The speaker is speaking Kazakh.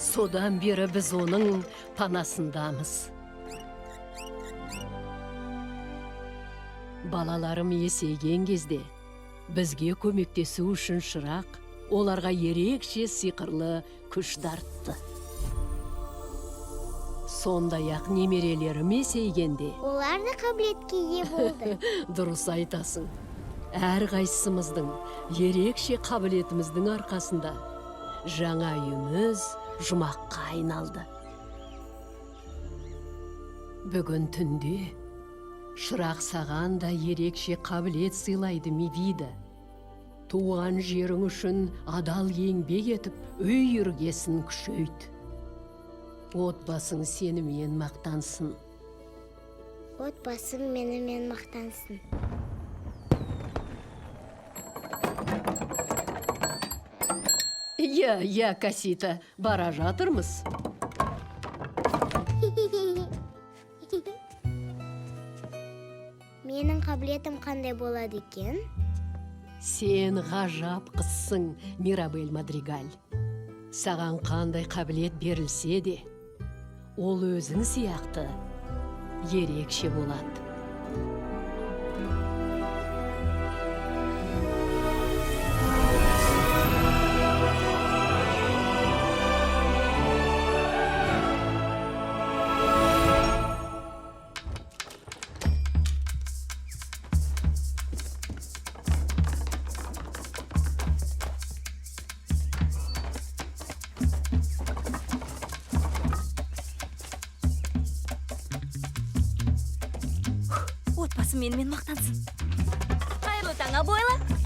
Содан бері біз оның панасындамыз. Балаларым есейген кезде бізге көмектесу үшін шырақ, оларға ерекше сиқырлы күш дарытты. Сондай-ақ немерелерім есейгенде Олар да қабілетке ие болды. дұрыс айтасың. Әрқайсымыздың ерекше қабілетіміздің арқасында жаңа үйіміз жұмаққа айналды. Бүгін түнде шырақ саған да ерекше қабілет сыйлайды, Мивида. Туған жерің үшін адал еңбек етіп, үй іргесін күшейт. Отбасың сенімен мақтансын. Отбасым менімен мақтансын. Иә, Касита, бара жатырмыз. Менің қабілетім қандай болады екен? Сен ғажап қызсың, Мирабель Мадригаль. Саған қандай қабілет берілсе де, ол өзің сияқты ерекше болады. Отбасы менімен мақтансын. Қайырлы таң, Абойла.